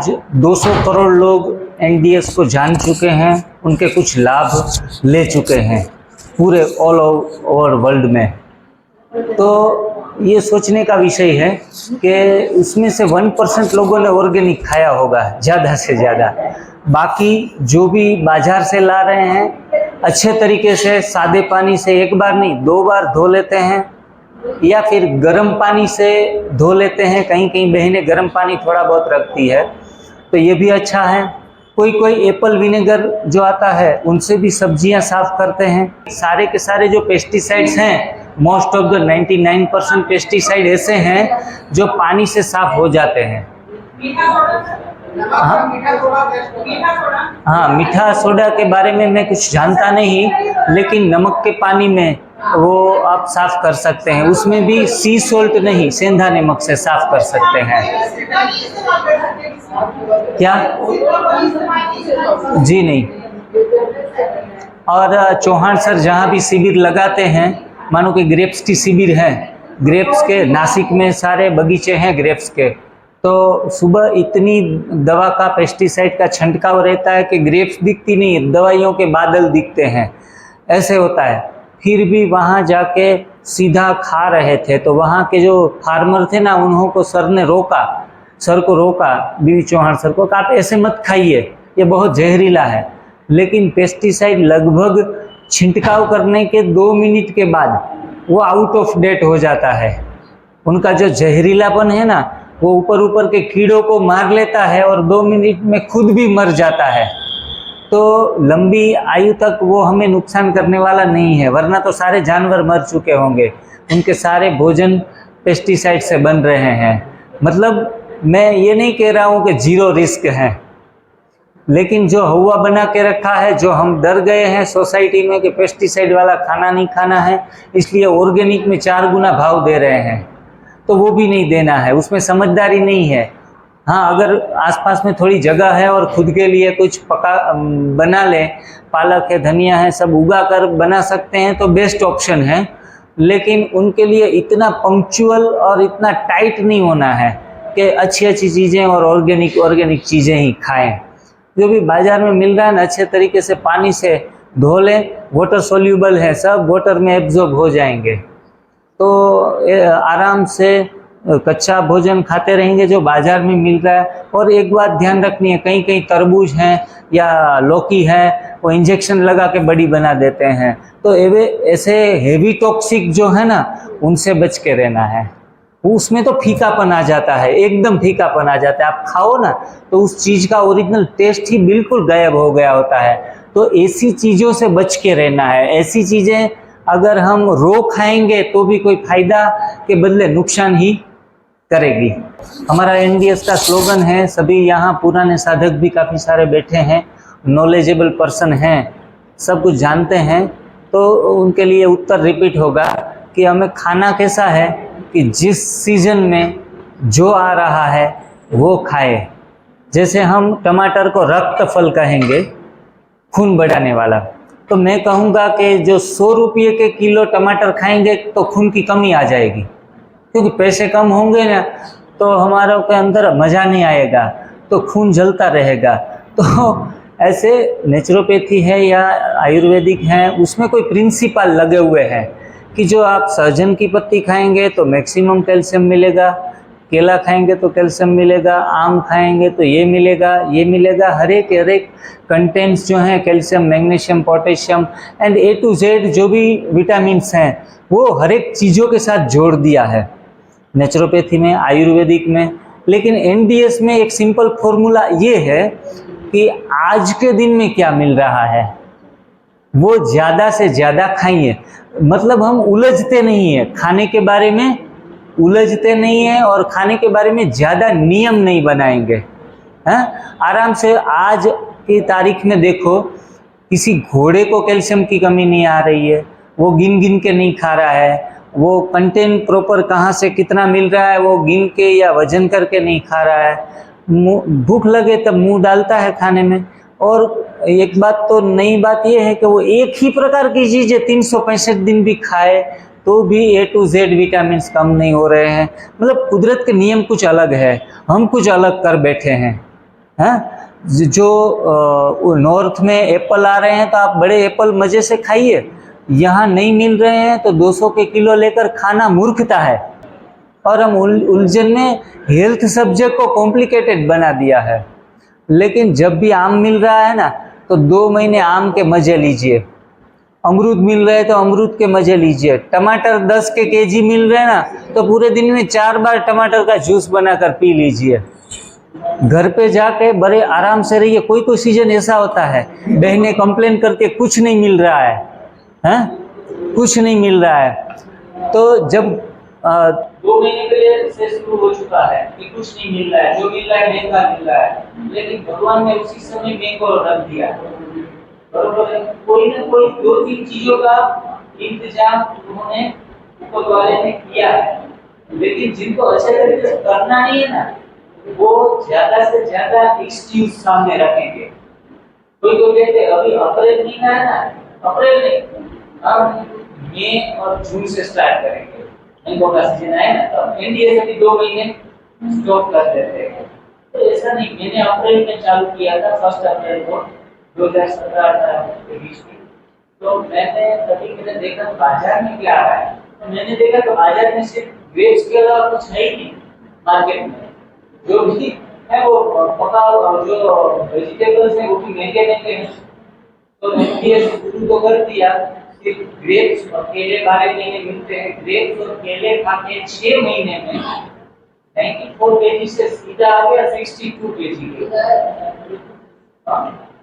आज 200 करोड़ लोग एनडीएस को जान चुके हैं, उनके कुछ लाभ ले चुके हैं पूरे ऑल ओवर वर्ल्ड में। तो ये सोचने का विषय है कि उसमें से 1% लोगों ने ऑर्गेनिक खाया होगा ज़्यादा से ज़्यादा। बाकी जो भी बाजार से ला रहे हैं अच्छे तरीके से सादे पानी से एक बार नहीं 2 बार धो लेते हैं, या फिर गर्म पानी से धो लेते हैं। कहीं कहीं बहनें गर्म पानी थोड़ा बहुत रखती है, तो ये भी अच्छा है। कोई कोई एप्पल विनेगर जो आता है उनसे भी सब्जियां साफ करते हैं। सारे के सारे जो पेस्टिसाइड्स हैं, मोस्ट ऑफ द 99% पेस्टिसाइड ऐसे हैं जो पानी से साफ हो जाते हैं। हाँ, मीठा सोडा के बारे में मैं कुछ जानता नहीं, लेकिन नमक के पानी में वो आप साफ कर सकते हैं। उसमें भी सी सोल्ट नहीं, सेंधा नमक से साफ कर सकते हैं। क्या? जी नहीं। और चौहान सर जहाँ भी शिविर लगाते हैं, मानो कि ग्रेप्स की शिविर है, ग्रेप्स के नासिक में सारे बगीचे हैं ग्रेप्स के, तो सुबह इतनी दवा का पेस्टिसाइड का छंटकाव रहता है कि ग्रेप्स दिखती नहीं, दवाइयों के बादल दिखते हैं, ऐसे होता है। फिर भी वहाँ जाके सीधा खा रहे थे, तो वहाँ के जो फार्मर थे ना, उन्हों को सर को रोका बीवी चौहान सर को, आप ऐसे मत खाइए, ये बहुत जहरीला है। लेकिन पेस्टिसाइड लगभग छिंटकाव करने के 2 मिनट के बाद वो आउट ऑफ डेट हो जाता है। उनका जो जहरीलापन है ना, वो ऊपर के कीड़ों को मार लेता है और 2 मिनट में खुद भी मर जाता है। तो लंबी आयु तक वो हमें नुकसान करने वाला नहीं है, वरना तो सारे जानवर मर चुके होंगे। उनके सारे भोजन पेस्टिसाइड से बन रहे हैं। मतलब मैं ये नहीं कह रहा हूँ कि 0 रिस्क है, लेकिन जो हवा बना के रखा है, जो हम डर गए हैं सोसाइटी में कि पेस्टिसाइड वाला खाना नहीं खाना है, इसलिए ऑर्गेनिक में 4 गुना भाव दे रहे हैं, तो वो भी नहीं देना है। उसमें समझदारी नहीं है। हाँ, अगर आसपास में थोड़ी जगह है और खुद के लिए कुछ बना लें, पालक है, धनिया है, सब उगा कर बना सकते हैं तो बेस्ट ऑप्शन है। लेकिन उनके लिए इतना पंक्चुअल और इतना टाइट नहीं होना है कि अच्छी चीज़ें और ऑर्गेनिक चीज़ें ही खाएं। जो भी बाज़ार में मिल रहा है ना, अच्छे तरीके से पानी से धो लें, वाटर सोल्यूबल है, सब वाटर में एब्जॉर्ब हो जाएंगे। तो आराम से कच्चा भोजन खाते रहेंगे जो बाज़ार में मिल रहा है। और एक बात ध्यान रखनी है, कहीं कहीं तरबूज हैं या लौकी है, वो इंजेक्शन लगा के बड़ी बना देते हैं, तो ऐसे हेवी टॉक्सिक जो है ना, उनसे बच के रहना है। उसमें तो फीकापन आ जाता है, एकदम फीकापन आ जाता है। आप खाओ ना तो उस चीज़ का ओरिजिनल टेस्ट ही बिल्कुल गायब हो गया होता है। तो ऐसी चीज़ों से बच के रहना है। ऐसी चीज़ें अगर हम रो खाएंगे तो भी कोई फायदा के बदले नुकसान ही करेगी। हमारा एनडीएस का स्लोगन है, सभी यहाँ पुराने साधक भी काफ़ी सारे बैठे हैं, नॉलेजेबल पर्सन हैं, सब कुछ जानते हैं, तो उनके लिए उत्तर रिपीट होगा कि हमें खाना कैसा है कि जिस सीजन में जो आ रहा है वो खाए। जैसे हम टमाटर को रक्त फल कहेंगे, खून बढ़ाने वाला, तो मैं कहूँगा कि जो 100 रुपये के किलो टमाटर खाएंगे तो खून की कमी आ जाएगी, क्योंकि पैसे कम होंगे ना, तो हमारे के अंदर मज़ा नहीं आएगा, तो खून जलता रहेगा। तो ऐसे नेचुरोपैथी है या आयुर्वेदिक है, उसमें कोई प्रिंसिपल लगे हुए हैं कि जो आप सहजन की पत्ती खाएंगे तो मैक्सिमम कैल्शियम मिलेगा, केला खाएंगे तो कैल्शियम मिलेगा, आम खाएंगे तो ये मिलेगा। हर एक कंटेंट्स जो हैं calcium, magnesium, potassium and A to Z जो भी विटामिन्स हैं वो हर एक चीज़ों के साथ जोड़ दिया है नेचुरोपैथी में, आयुर्वेदिक में। लेकिन एनडीएस में एक सिंपल फॉर्मूला ये है कि आज के दिन में क्या मिल रहा है वो ज़्यादा से ज़्यादा खाइए। मतलब हम उलझते नहीं हैं, खाने के बारे में उलझते नहीं हैं और खाने के बारे में ज़्यादा नियम नहीं बनाएंगे। हैं, आराम से आज की तारीख में देखो, किसी घोड़े को कैल्शियम की कमी नहीं आ रही है, वो गिन गिन के नहीं खा रहा है, वो कंटेंट प्रॉपर कहाँ से कितना मिल रहा है वो गिन के या वजन करके नहीं खा रहा है। भूख लगे तब मुंह डालता है खाने में। और एक बात तो नई बात ये है कि वो एक ही प्रकार की चीज़ें 365 दिन भी खाए तो भी A to Z विटामिन कम नहीं हो रहे हैं। मतलब कुदरत के नियम कुछ अलग है, हम कुछ अलग कर बैठे हैं। हैं। जो नॉर्थ में एप्पल आ रहे हैं तो आप बड़े एप्पल मज़े से खाइए, यहाँ नहीं मिल रहे हैं तो 200 के किलो लेकर खाना मूर्खता है। और हम उलझन में हेल्थ सब्जेक्ट को कॉम्प्लिकेटेड बना दिया है। लेकिन जब भी आम मिल रहा है ना तो 2 महीने आम के मज़े लीजिए, अमरूद मिल रहे हैं तो अमरूद के मज़े लीजिए, टमाटर 10 के केजी मिल रहे हैं ना तो पूरे दिन में 4 बार टमाटर का जूस बनाकर पी लीजिए। घर पे जाके बड़े आराम से रहिए। कोई कोई सीजन ऐसा होता है बहनें कंप्लेन करके कुछ नहीं मिल रहा है, हैं कुछ नहीं मिल रहा है। तो जब 2 महीने के लिए से शुरू हो चुका है कि कुछ नहीं मिल रहा है, जो मिल रहा है महंगा मिल रहा है, लेकिन भगवान ने उसी समय महंगा रख दिया। बरोबर है, कोई ना कोई 2-3 चीजों का इंतजाम उन्होंने ऊपर वाले ने किया है। लेकिन जिनको अच्छे तरीके से करना नहीं है ना, वो ज्यादा से ज्यादा एक्सक्यूज सामने रखेंगे। कोई तो कहते अभी अप्रैल महीना है ना, अप्रैल नहीं, हम मई और जून से स्टार्ट करेंगे, इनको का सीजन है ना, तो एनडीए से भी 2 महीने स्टॉप कर देते हैं। तो ऐसा नहीं, मैंने अप्रैल में चालू किया था, 1 अप्रैल को 2017-18 के बीच में। तो मैंने देखा बाजार में क्या आ रहा है, तो मैंने देखा तो बाजार में सिर्फ ग्रेप्स के अलावा कुछ है ही नहीं मार्केट में। जो भी है वो पका, जो वेजिटेबल्स हैं वो भी महंगे महंगे हैं। तो मैंने ये शुरू तो कर दिया, सिर्फ ग्रेप्स और केले 12 महीने मिलते हैं। ग्रेप्स और केले खा के 6 महीने में 94 केजी से सीधा आ गया 62 केजी।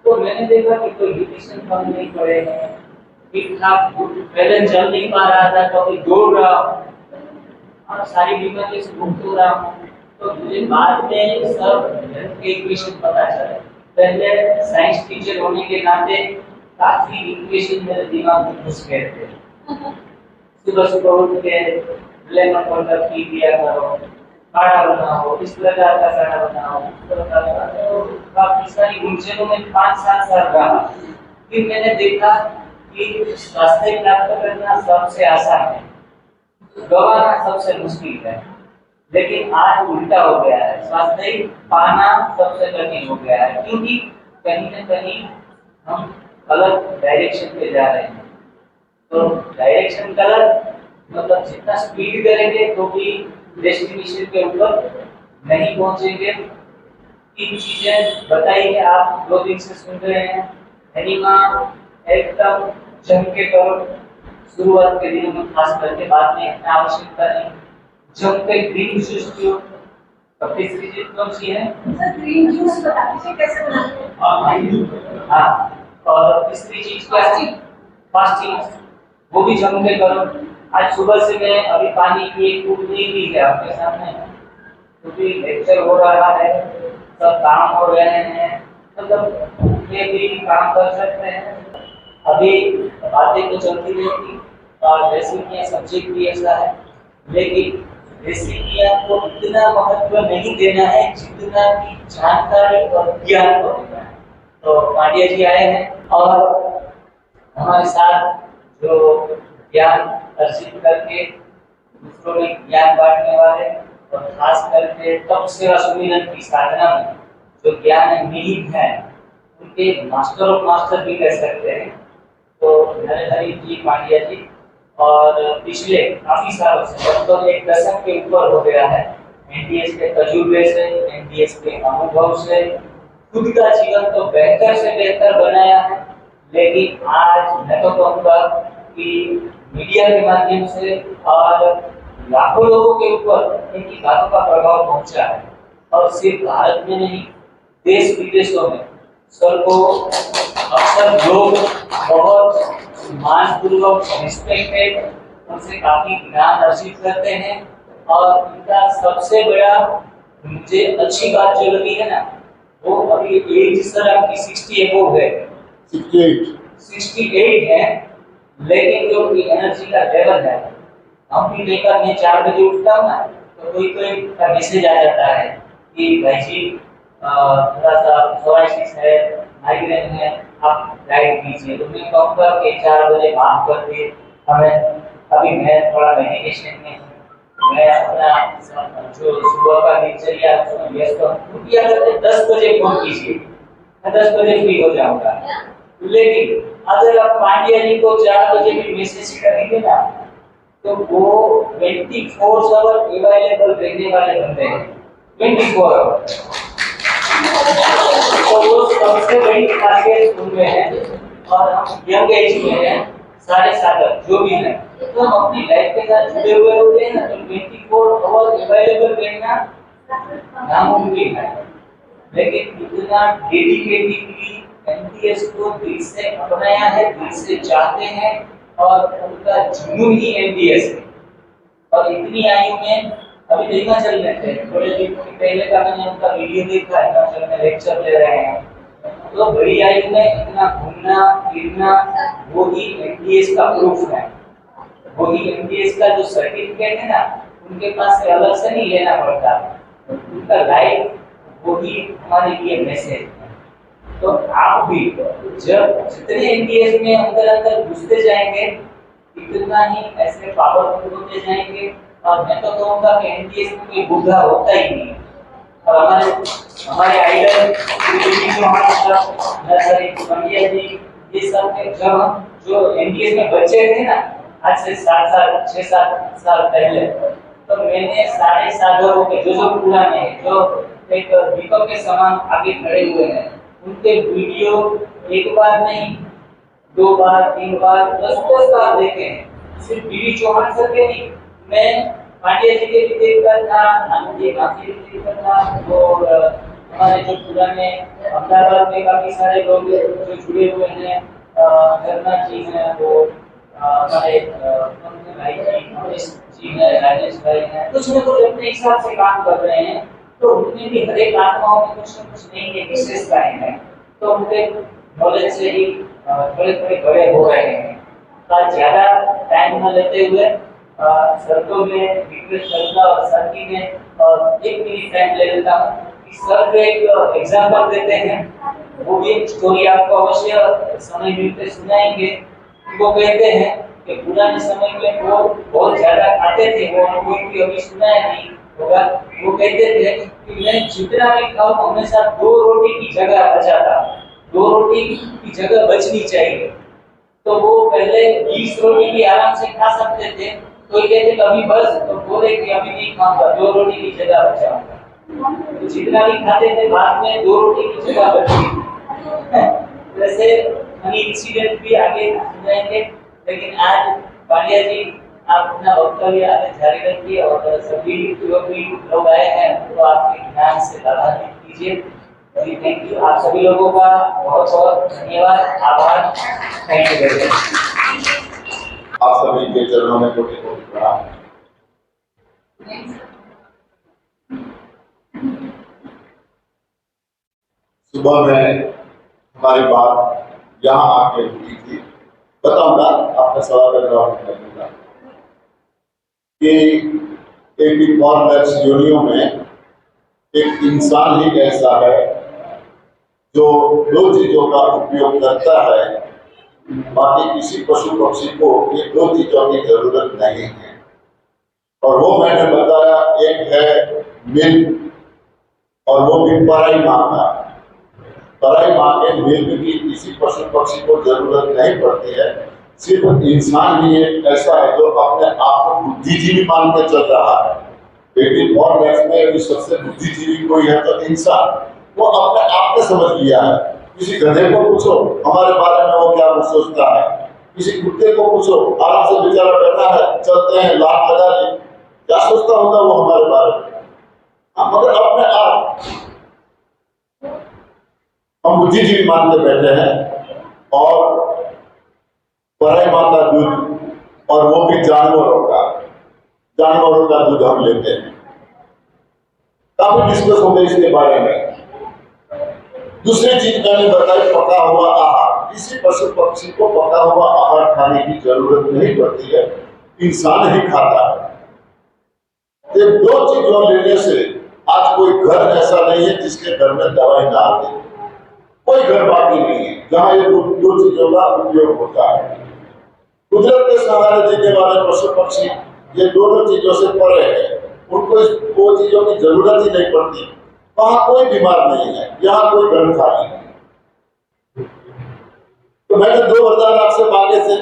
तो मैंने देखा कि कोई न्यूट्रिशन कम नहीं पड़े हैं, ठीक ठाक पहले चल नहीं पा रहा था तो अभी दौड़ रहा हूँ और सारी बीमारी से मुक्त हो रहा हूँ। तो मुझे बाद में सब इक्वेशन पता चला। पहले साइंस टीचर होने के नाते काफी इक्वेशन मेरे दिमाग में घुस गए थे। सुबह सुबह उठ के लेमन वाटर पी लिया करो, काढ़ा बनाओ, इस प्रकार का काढ़ा बनाओ, तो काफी सारी उलझनों में 5-7 साल रहा। फिर मैंने देखा कि स्वास्थ्य प्राप्त करना सबसे आसान है, गवाना सबसे मुश्किल है। लेकिन आज उल्टा हो गया है, स्वास्थ्य पाना सबसे कठिन हो गया है, क्योंकि कहीं न कहीं हम गलत डायरेक्शन पे जा रहे हैं। तो डायरेक्शन गलत मतलब जितना स्पीड करेंगे तो भी डेस्टिनेशन के ऊपर नहीं पहुंचेंगे। 3 चीजें बताइए, आप 2 दिन से सुन रहे हैं। एनिमा एकदम जम के करो, शुरुआत के दिनों में खास करके, बाद में इतना आवश्यकता नहीं। जम के ग्रीन जूस पियो। अब तीसरी चीज कौन सी है सर? ग्रीन जूस बता दीजिए कैसे बनाते हैं। हाँ, और तीसरी चीज क्या है? फास्टिंग, वो भी जम के करो। आज सुबह से मैं अभी पानी की एक कूद नहीं पी है आपके सामने, क्योंकि लेक्चर हो रहा है, सब काम हो रहे हैं, मतलब ये भी काम कर सकते हैं। अभी बातें तो चलती रहती और रेसिपी सब्जेक्ट भी ऐसा है, लेकिन रेसिपियां को इतना महत्व नहीं देना है जितना कि जानकारी और ज्ञान को देना है। तो पांड्या जी आए हैं और हमारे साथ जो ज्ञान अर्जित करके दूसरों में ज्ञान बांटने वाले, और खास करके तप सेवा सुमिरन की साधना में जो ज्ञान निहित है, उनके मास्टर ऑफ मास्टर भी कह सकते हैं। तो नरेंद्र जी पांड्या जी, और पिछले काफी सालों से लगभग 1 दशक के ऊपर हो गया है एनडीएस के तजुर्बे से, एनडीएस के अनुभव से खुद का जीवन तो बेहतर से बेहतर बनाया है। लेकिन आज मैं तो कहूँगा कि मीडिया के माध्यम से और लाखों लोगों के ऊपर इनकी बातों का प्रभाव पहुंचा है, और सिर्फ भारत में नहीं, देश विदेशों में सर को अक्सर लोग बहुत मानपूर्वक रिस्पेक्टेड, उनसे काफी ज्ञान अर्जित करते हैं। और इनका सबसे बड़ा मुझे अच्छी बात जो लगी है ना, वो अभी एज सर आपकी 60 एबोव है, 68 है, लेकिन जो एनर्जी का लेवल है, हम भी लेकर मैं 4 बजे उठता हूँ ना, तो कोई का मैसेज आ जाता है कि भाई जी थोड़ा सा सोराइसिस है, माइग्रेन है, आप डाइट कीजिए। तो मैं कहूँगा कि 4 बजे माफ कर दिए हमें, अभी मैं थोड़ा मेडिटेशन में मैं अपना जो सुबह का दिनचर्या व्यस्त हूँ, किया करते 10 बजे फोन कीजिए, मैं 10 बजे फ्री हो जाऊंगा। लेकिन अगर आप पांड्या जी को 4 बजे भी मैसेज करेंगे ना, तो वो 24 आवर अवेलेबल रहने वाले बंदे हैं, 24 आवर। तो वो सबसे बड़ी खासियत उनमें है। और हम यंग एज में हैं, सारे साधक जो भी हैं, तो हम अपनी लाइफ के साथ जुड़े हुए होते हैं ना, तो 24 आवर अवेलेबल रहना नामुमकिन है। लेकिन इतना डेडिकेटिवली एमटीएस को दिल से अपनाया है, दिल से चाहते हैं, और उनका जुनून ही एमटीएस है। और इतनी आयु में अभी देखना चल रहे थे, थोड़े दिन पहले का मैंने उनका वीडियो देखा है ना, जब मैं लेक्चर ले रहे हैं, तो बड़ी आयु में इतना घूमना फिरना, वो ही एमटीएस का प्रूफ है। वो ही एमटीएस का जो सर्टिफिकेट है ना, उनके पास से अलग से नहीं लेना पड़ता, उनका लाइफ वो ही हमारे लिए मैसेज है। तो आप भी जब जितने एमटीएस में अंदर अंदर घुसते जाएंगे, इतना ही ऐसे पावरफुल होते जाएंगे। और मैं तो कहूँगा कि एमटीएस में कोई बूढ़ा होता ही नहीं। और हमारे आइडल जो हमारे साथ नर्सरी पंड्या जी, ये सब के जब हम जो एमटीएस में बच्चे थे ना, आज से 7 साल 6-7 साल पहले, तो मैंने सारे साधकों के जो पुराने हैं, जो एक दीपक के समान आगे खड़े हुए हैं, उनके वीडियो एक बार नहीं, 2 बार 3 बार 10 बार देखे हैं। सिर्फ बीवी चौहान सर के नहीं, मैं पांड्या जी के भी देखता था, आनंदी काफी भी देखता था, और हमारे जो पुराने अहमदाबाद में काफी सारे लोग जो जुड़े हुए हैं, धर्मा जी हैं, वो हमारे भाई जी, अमरीश जी हैं, राजेश भाई हैं, कुछ न कुछ अपने हिसाब से काम कर रहे हैं। तो उनमें भी हर एक आत्माओं में कुछ न कुछ नई विशेषताएं हैं, तो उनके नॉलेज से ही थोड़े थोड़े बड़े हो रहे हैं। तो ज्यादा टाइम न लेते हुए शर्तों में रिक्वेस्ट करूंगा और सर की में और 1 मिनट टाइम ले लेता हूँ कि सर एक एग्जाम्पल देते हैं, वो भी एक स्टोरी आपको अवश्य समय मिलते सुनाएंगे। वो कहते हैं कि पुराने समय में वो बहुत ज्यादा खाते थे, वो अनुभव भी अभी सुनाया नहीं होगा। वो कहते थे कि मैं जितना भी खाऊं हमेशा 2 रोटी की जगह बचाता, 2 रोटी की जगह बचनी चाहिए। तो वो पहले 20 रोटी भी आराम से खा सकते थे, तो कहते कभी बस, तो बोले कि अभी नहीं खाऊंगा, 2 रोटी की जगह बचाऊंगा। तो जितना भी खाते थे बाद में 2 रोटी की जगह बची। वैसे मनी इंसिडेंट भी आगे सुनाएंगे, लेकिन आज पांड्या जी आप अपना वक्तव्य आगे जारी रखिए, और सभी जो भी लोग आए हैं तो आपके ज्ञान से लाभान्वित कीजिए। थैंक यू, आप सभी लोगों का बहुत बहुत धन्यवाद, आभार, थैंक यू वेरी मच। आप सभी के चरणों में कोटि कोटि प्रणाम। सुबह में हमारी बात यहाँ आके हुई थी, बताऊंगा, आपका सवाल का जवाब करूंगा कि 84 लाख योनियों में एक इंसान ही ऐसा है जो 2 चीजों का उपयोग करता है, बाकी किसी पशु पक्षी को ये 2 चीजों की जरूरत नहीं है। और वो मैंने बताया, एक है मिल्क और वो भी पराई माँ का। पराई माँ के मिल्क की किसी पशु पक्षी को जरूरत नहीं पड़ती है। सिर्फ इंसान ही एक ऐसा है जो अपने आप को बुद्धिजीवी मान के चल रहा है। लेकिन और में यदि सबसे बुद्धिजीवी कोई है तो इंसान, वो अपने आप में समझ लिया है। किसी गधे को पूछो हमारे बारे में वो क्या सोचता है, किसी कुत्ते को पूछो, आराम से बेचारा बैठा है, चलते हैं, लात लगा ली, क्या सोचता होगा वो हमारे बारे में। मगर अपने आप हम बुद्धिजीवी मान के बैठे हैं। और पराई माँ का दूध, और वो भी जानवरों का दूध हम लेते हैं। काफी डिस्कस हो गई इसके बारे में। दूसरी चीज मैंने बताई, पका हुआ आहार। किसी पशु पक्षी को पका हुआ आहार खाने की जरूरत नहीं पड़ती है, इंसान ही खाता है। ये 2 चीजों लेने से आज कोई घर ऐसा नहीं है जिसके घर में दवाई ना आती, कोई घर बाकी नहीं है जहां ये 2 चीजों का उपयोग होता है। कुदरत के सहारे जीने वाले पशु पक्षी ये दोनों चीजों से परे है, उनको वो चीजों की जरूरत ही नहीं पड़ती। वहां कोई बीमार नहीं है, यहाँ कोई गन खाली नहीं। तो मैंने 2 वरदान आपसे मांगे थे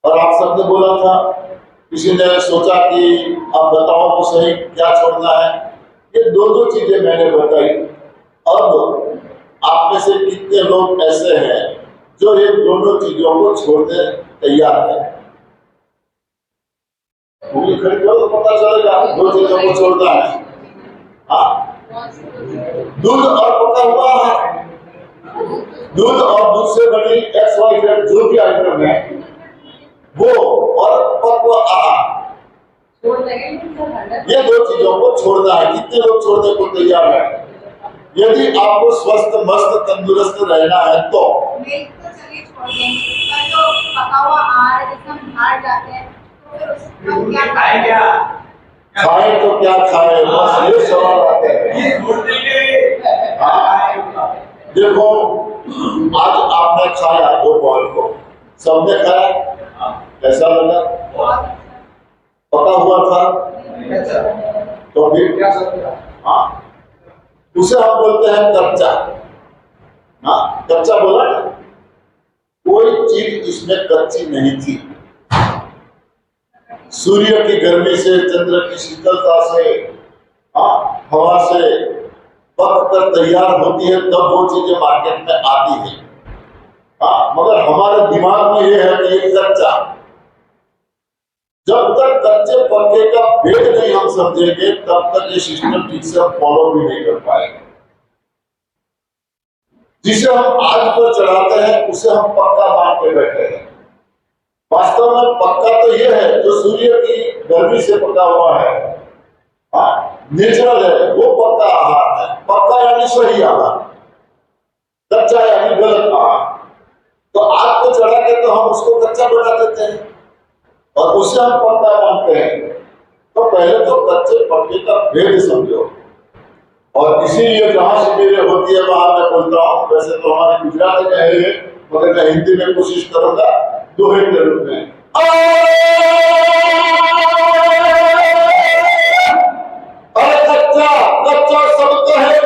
और आप सबने बोला था, किसी ने सोचा कि आप बताओ तो सही क्या छोड़ना है। ये 2 चीजें मैंने बताई। अब आप में से कितने लोग ऐसे हैं जो ये दोनों चीजों को छोड़ने तैयार है? उंगली खड़ी करो तो पता चलेगा 2 चीजों को छोड़ना है। हाँ, दूध और पका हुआ है, दूध और दूध से बनी XYZ जो भी आइटम है वो, और पक्व आहार, ये 2 चीजों को छोड़ना है। कितने लोग छोड़ने को तैयार है? यदि आपको स्वस्थ मस्त तंदुरुस्त रहना है तो खाए तो क्या खाए, बस ये सवाल आते हैं। देखो, आज आपने खाया 2 बॉल को, सबने खाया, कैसा लगा? पका हुआ था तो फिर क्या सकता? हाँ, उसे हम बोलते हैं कच्चा। हाँ, कच्चा बोला ना, कोई चीज इसमें कच्ची नहीं थी। सूर्य की गर्मी से, चंद्र की शीतलता से, हाँ, हवा से पक कर तैयार होती है, तब वो चीजें मार्केट में आती है। हाँ, मगर हमारे दिमाग में ये है कि ये कच्चा। जब तक कच्चे पक्के का भेद नहीं हम समझेंगे, तब तक ये सिस्टम ठीक से फॉलो भी नहीं कर पाएंगे। जिसे हम आग पर चढ़ाते हैं उसे हम पक्का मान के बैठे हैं। वास्तव में पक्का तो ये है जो सूर्य की गर्मी से पका हुआ है, नेचुरल है, वो पक्का आहार है। पक्का यानी सही आहार, कच्चा यानी गलत आहार। तो आग को चढ़ा के तो हम उसको कच्चा बना देते हैं और उसे हम पक्का मानते हैं। तो पहले तो कच्चे पक्के का भेद समझो। और इसीलिए जहां शिविरें होती है वहां मैं बोलता हूँ, वैसे तो हमारे गुजराती में है ये, मगर मैं हिंदी में कोशिश करूंगा दोहे के रूप में। अरे कच्चा कच्चा सबको है,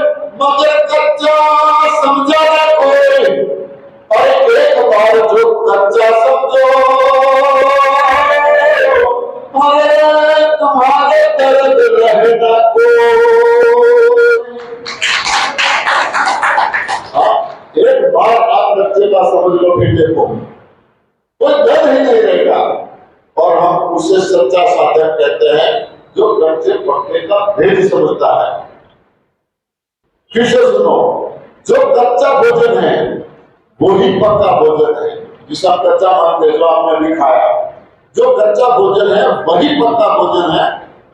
मगर कच्चा समझा ना कोई। अरे एक बार जो कच्चा समझो, अरे तुम्हारे दर्द रहना कोई। एक बार आप कच्चे का समझ लो, फिर देखो कोई दर्द ही नहीं रहेगा। और हम उसे सच्चा साधक कहते हैं जो कच्चे पक्के का भेद समझता है। फिर से सुनो, जो कच्चा भोजन है वो ही पक्का भोजन है, जिसे हम कच्चा मानते हैं, जो आपने भी खाया। जो कच्चा भोजन है वही पक्का भोजन है,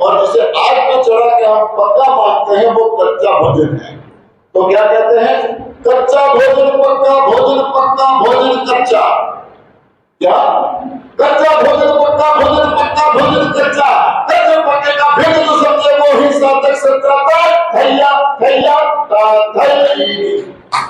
और जिसे आग पे चढ़ा के हम पक्का मानते हैं वो कच्चा भोजन है। तो क्या कहते हैं? कच्चा भोजन पक्का भोजन, पक्का भोजन कच्चा। क्या? कच्चा भोजन पक्का भोजन, पक्का भोजन कच्चा। कच्चे पक्के का भेद जो समझे वो ही साधक सच्चा था। थैया थैया ता थैया।